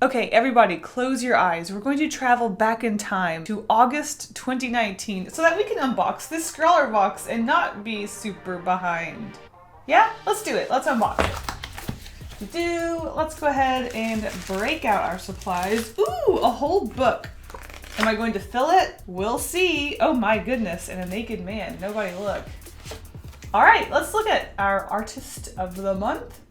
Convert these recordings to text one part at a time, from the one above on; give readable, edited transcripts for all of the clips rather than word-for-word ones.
Okay, everybody, close your eyes. We're going to travel back in time to August 2019 so that we can unbox this scrawler box and not be super behind. Yeah, let's do it. Let's unbox it. Let's go ahead and break out our supplies. Ooh, a whole book. Am I going to fill it? We'll see. Oh my goodness, and a naked man. Nobody look. All right, let's look at our artist of the month.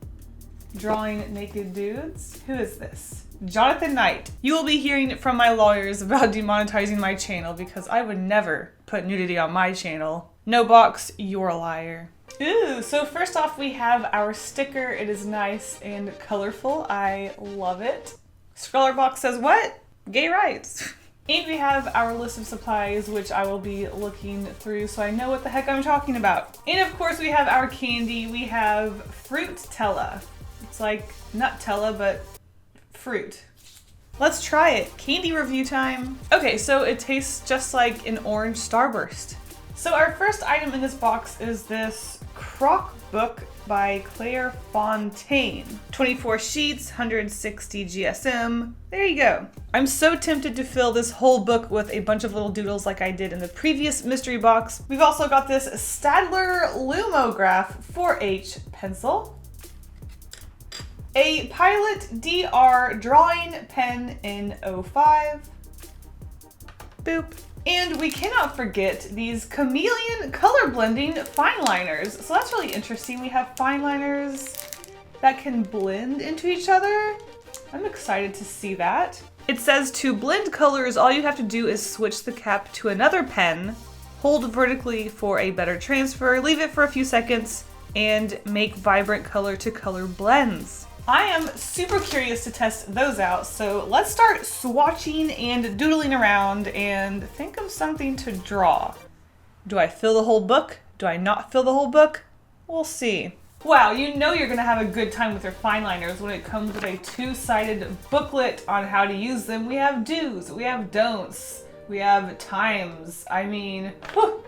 Drawing naked dudes. Who is this? Jonathan Knight. You will be hearing from my lawyers about demonetizing my channel because I would never put nudity on my channel. No box, you're a liar. Ooh, so first off we have our sticker. It is nice and colorful. I love it. Scrawler box says what? Gay rights. And we have our list of supplies, which I will be looking through so I know what the heck I'm talking about. And of course we have our candy. We have Fruitella. It's like Nutella, but fruit. Let's try it. Candy review time. Okay, so it tastes just like an orange Starburst. So our first item in this box is this crock book by Claire Fontaine. 24 sheets, 160 GSM. There you go. I'm so tempted to fill this whole book with a bunch of little doodles like I did in the previous mystery box. We've also got this Staedtler Lumograph 4H pencil. A Pilot DR drawing pen in 05. Boop. And we cannot forget these chameleon color blending fine liners. So that's really interesting. We have fine liners that can blend into each other. I'm excited to see that. It says to blend colors, all you have to do is switch the cap to another pen, hold vertically for a better transfer, leave it for a few seconds, and make vibrant color to color blends. I am super curious to test those out, so let's start swatching and doodling around and think of something to draw. Do I fill the whole book? Do I not fill the whole book? We'll see. Wow, you know you're gonna have a good time with your fine liners when it comes with a two-sided booklet on how to use them. We have do's, we have don'ts, we have times. I mean, whew,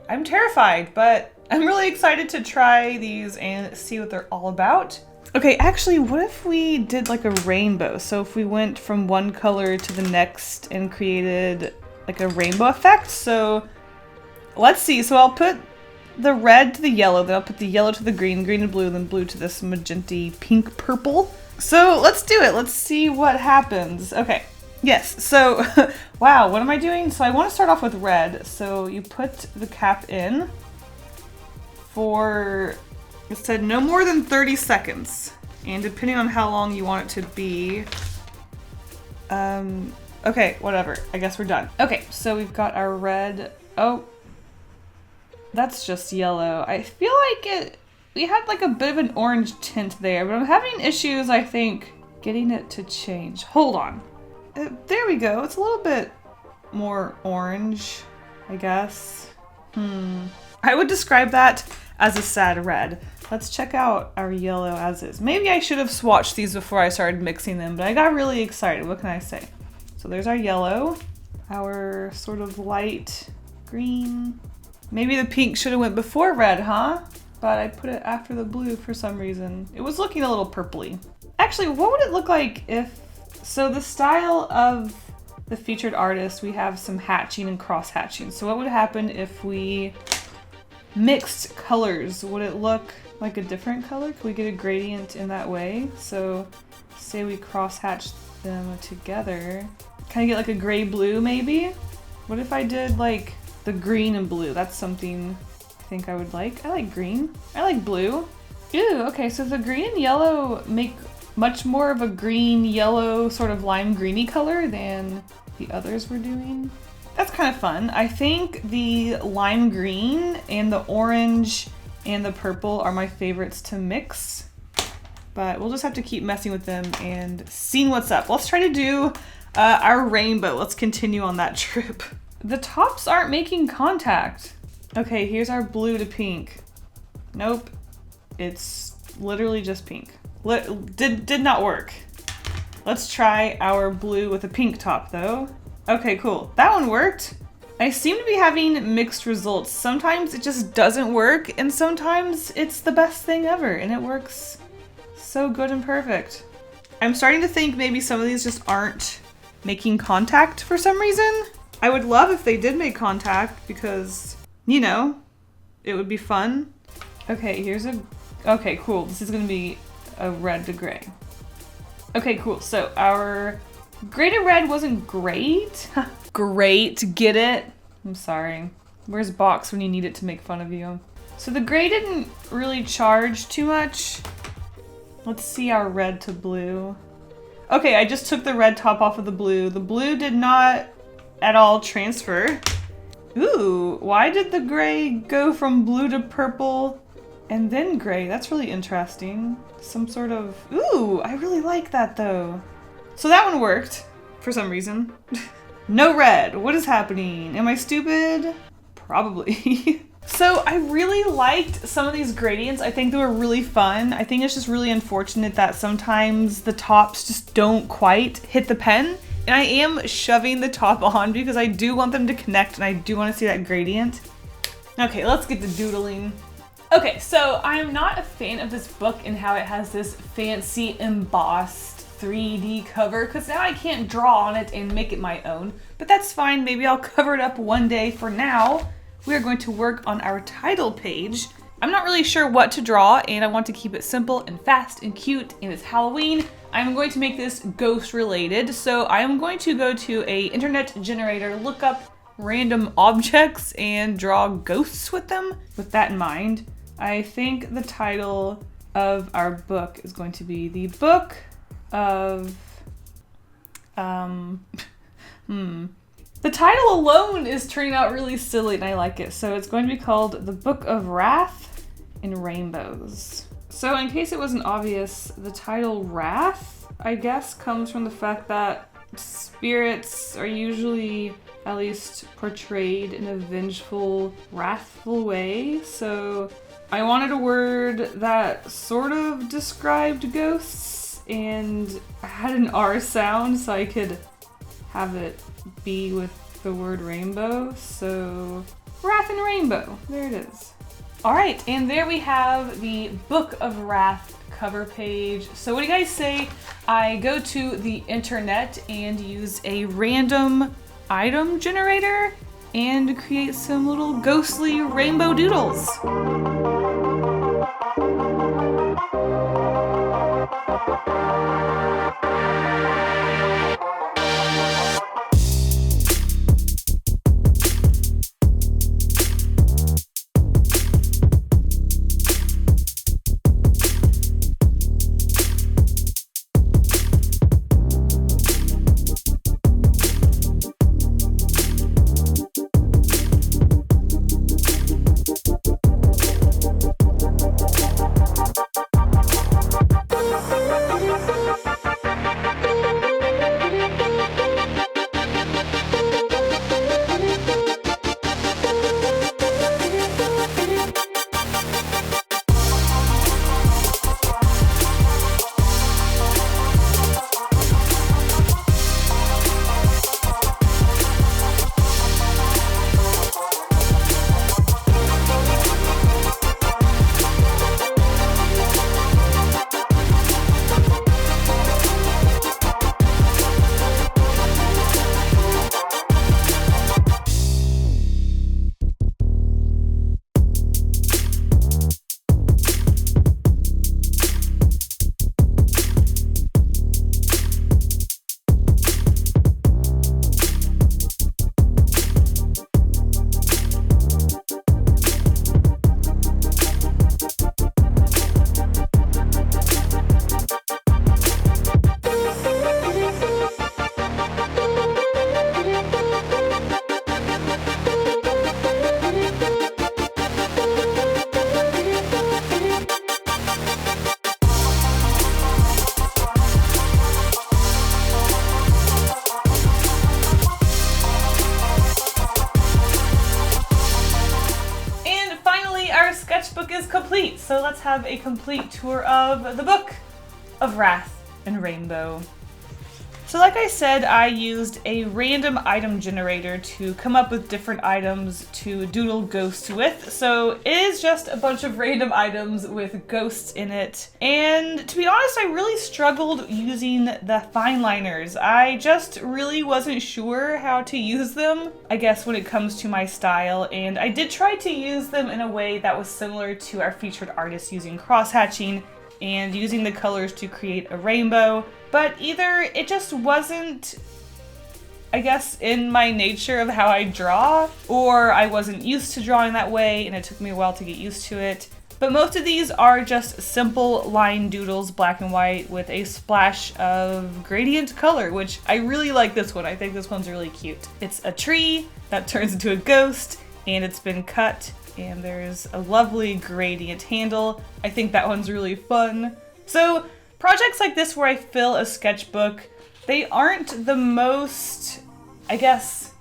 I'm terrified, but I'm really excited to try these and see what they're all about. Okay, actually, what if we did like a rainbow? So if we went from one color to the next and created like a rainbow effect. So let's see. So I'll put the red to the yellow, then I'll put the yellow to the green, green to blue, then blue to this magenta pink purple. So let's do it. Let's see what happens. Okay. Yes. So, wow, what am I doing? So I want to start off with red. So you put the cap in for... It said no more than 30 seconds, and depending on how long you want it to be, okay, whatever, I guess we're done. Okay, so we've got our red. Oh, that's just yellow. I feel like we had like a bit of an orange tint there, but I'm having issues, I think, getting it to change. Hold on. There we go. It's a little bit more orange, I guess. I would describe that as a sad red. Let's check out our yellow as is. Maybe I should have swatched these before I started mixing them, but I got really excited. What can I say? So there's our yellow, our sort of light green. Maybe the pink should have went before red, huh? But I put it after the blue for some reason. It was looking a little purpley. Actually, what would it look like if... So the style of the featured artist, we have some hatching and cross hatching. So what would happen if we mixed colors? Would it look like a different color? Could we get a gradient in that way? So say we cross hatch them together. Can I get like a gray blue maybe? What if I did like the green and blue? That's something I think I would like. I like green. I like blue. Ew, okay, so the green and yellow make much more of a green, yellow, sort of lime greeny color than the others were doing. That's kind of fun. I think the lime green and the orange and the purple are my favorites to mix, but we'll just have to keep messing with them and seeing what's up. Let's try to do our rainbow. Let's continue on that trip. The tops aren't making contact. Okay, here's our blue to pink. Nope, it's literally just pink. Did not work. Let's try our blue with a pink top though. Okay, cool. That one worked. I seem to be having mixed results. Sometimes it just doesn't work, and sometimes it's the best thing ever, and it works so good and perfect. I'm starting to think maybe some of these just aren't making contact for some reason. I would love if they did make contact because, you know, it would be fun. Okay, okay, cool. This is gonna be a red to gray. Okay, cool. So our gray to red wasn't great. Great, get it? I'm sorry. Where's box when you need it to make fun of you? So the gray didn't really charge too much. Let's see our red to blue. Okay, I just took the red top off of the blue. The blue did not at all transfer. Ooh, why did the gray go from blue to purple and then gray? That's really interesting. Some sort of, ooh, I really like that though. So that one worked for some reason. No red, what is happening? Am I stupid? Probably. So I really liked some of these gradients. I think they were really fun. I think it's just really unfortunate that sometimes the tops just don't quite hit the pen. And I am shoving the top on because I do want them to connect and I do want to see that gradient. Okay, let's get to doodling. Okay, so I am not a fan of this book and how it has this fancy embossed 3D cover because now I can't draw on it and make it my own. But that's fine, maybe I'll cover it up one day. For now, we are going to work on our title page. I'm not really sure what to draw and I want to keep it simple and fast and cute and it's Halloween. I'm going to make this ghost related. So I am going to go to a internet generator, look up random objects and draw ghosts with them. With that in mind, I think the title of our book is going to be The Book of, The title alone is turning out really silly and I like it. So it's going to be called The Book of Wrath and Rainbows. So in case it wasn't obvious, the title Wrath, I guess, comes from the fact that spirits are usually at least portrayed in a vengeful, wrathful way. So I wanted a word that sort of described ghosts and I had an R sound so I could have it be with the word rainbow. So Wrath and Rainbow, there it is. All right, and there we have the Book of Wrath cover page. So what do you guys say I go to the internet and use a random item generator and create some little ghostly rainbow doodles? Sketchbook is complete, so let's have a complete tour of the Book of Wrath and Rainbow. So like I said, I used a random item generator to come up with different items to doodle ghosts with. So it is just a bunch of random items with ghosts in it. And to be honest, I really struggled using the fine liners. I just really wasn't sure how to use them, I guess, when it comes to my style. And I did try to use them in a way that was similar to our featured artist using cross-hatching and using the colors to create a rainbow. But either it just wasn't, I guess, in my nature of how I draw, or I wasn't used to drawing that way and it took me a while to get used to it. But most of these are just simple line doodles, black and white, with a splash of gradient color, which I really like this one. I think this one's really cute. It's a tree that turns into a ghost and it's been cut, and there's a lovely gradient handle. I think that one's really fun. So projects like this where I fill a sketchbook, they aren't the most, I guess,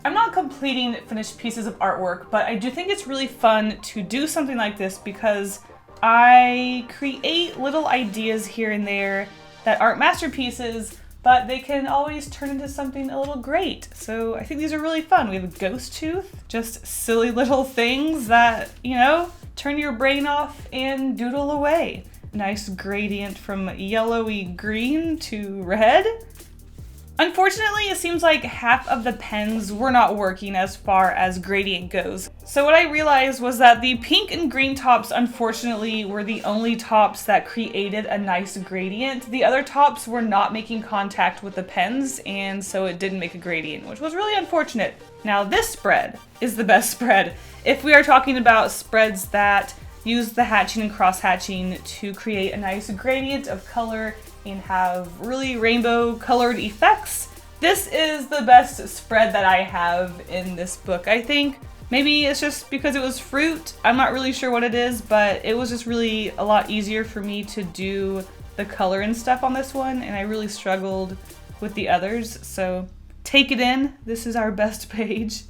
I'm not completing finished pieces of artwork, but I do think it's really fun to do something like this because I create little ideas here and there that aren't masterpieces, but they can always turn into something a little great. So I think these are really fun. We have a ghost tooth, just silly little things that, you know, turn your brain off and doodle away. Nice gradient from yellowy green to red. Unfortunately, it seems like half of the pens were not working as far as gradient goes. So what I realized was that the pink and green tops, unfortunately, were the only tops that created a nice gradient. The other tops were not making contact with the pens, and so it didn't make a gradient, which was really unfortunate. Now this spread is the best spread. If we are talking about spreads that use the hatching and cross-hatching to create a nice gradient of color and have really rainbow colored effects, this is the best spread that I have in this book. I think maybe it's just because it was fruit. I'm not really sure what it is, but it was just really a lot easier for me to do the color and stuff on this one, and I really struggled with the others. So take it in, this is our best page.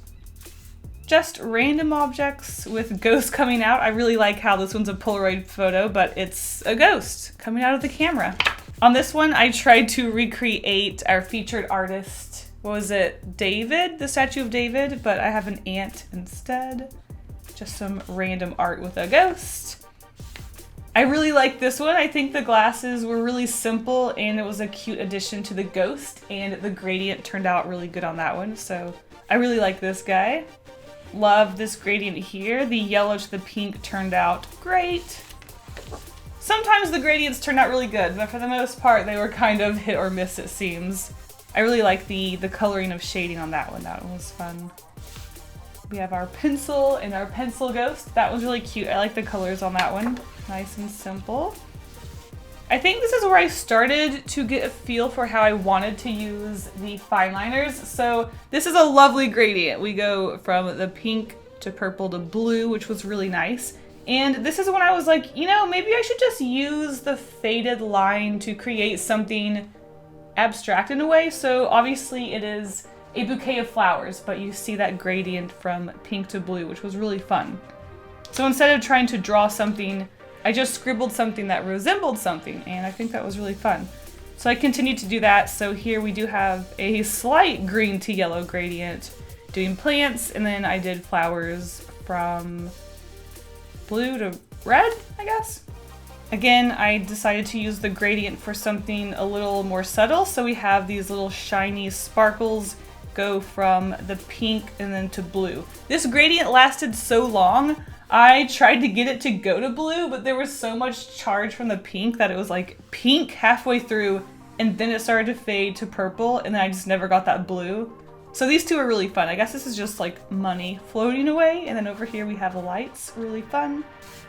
Just random objects with ghosts coming out. I really like how this one's a Polaroid photo, but it's a ghost coming out of the camera. On this one, I tried to recreate our featured artist. What was it? David? The statue of David, but I have an ant instead. Just some random art with a ghost. I really like this one. I think the glasses were really simple and it was a cute addition to the ghost, and the gradient turned out really good on that one. So I really like this guy. Love this gradient here. The yellow to the pink turned out great. Sometimes the gradients turned out really good, but for the most part they were kind of hit or miss, it seems. I really like the coloring of shading on that one. That one was fun. We have our pencil and our pencil ghost. That was really cute. I like the colors on that one. Nice and simple. I think this is where I started to get a feel for how I wanted to use the fine liners. So this is a lovely gradient. We go from the pink to purple to blue, which was really nice. And this is when I was like, you know, maybe I should just use the faded line to create something abstract in a way. So obviously it is a bouquet of flowers, but you see that gradient from pink to blue, which was really fun. So instead of trying to draw something, I just scribbled something that resembled something, and I think that was really fun. So I continued to do that. So here we do have a slight green to yellow gradient doing plants, and then I did flowers from blue to red, I guess. Again, I decided to use the gradient for something a little more subtle. So we have these little shiny sparkles go from the pink and then to blue. This gradient lasted so long. I tried to get it to go to blue, but there was so much charge from the pink that it was like pink halfway through, and then it started to fade to purple, and then I just never got that blue. So these two are really fun. I guess this is just like money floating away, and then over here we have the lights, really fun.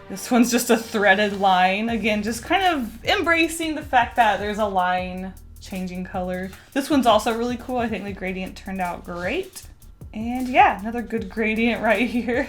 This one's just a threaded line. Again, just kind of embracing the fact that there's a line changing color. This one's also really cool. I think the gradient turned out great. And yeah, another good gradient right here.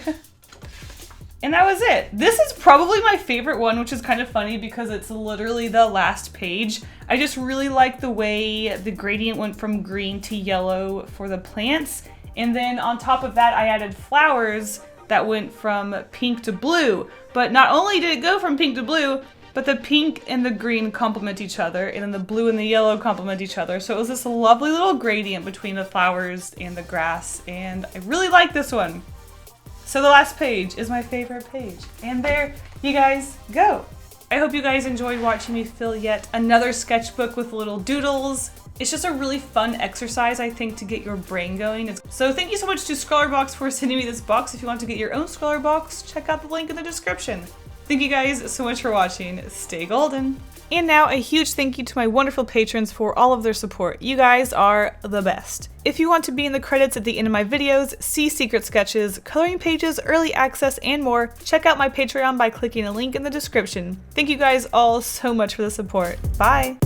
And that was it. This is probably my favorite one, which is kind of funny because it's literally the last page. I just really like the way the gradient went from green to yellow for the plants. And then on top of that, I added flowers that went from pink to blue. But not only did it go from pink to blue, but the pink and the green complement each other, and then the blue and the yellow complement each other. So it was this lovely little gradient between the flowers and the grass, and I really like this one. So the last page is my favorite page, and there you guys go. I hope you guys enjoyed watching me fill yet another sketchbook with little doodles. It's just a really fun exercise, I think, to get your brain going. So thank you so much to Scrawlrbox for sending me this box. If you want to get your own Scrawlrbox, check out the link in the description. Thank you guys so much for watching. Stay golden. And now a huge thank you to my wonderful patrons for all of their support. You guys are the best. If you want to be in the credits at the end of my videos, see secret sketches, coloring pages, early access, and more, check out my Patreon by clicking a link in the description. Thank you guys all so much for the support. Bye!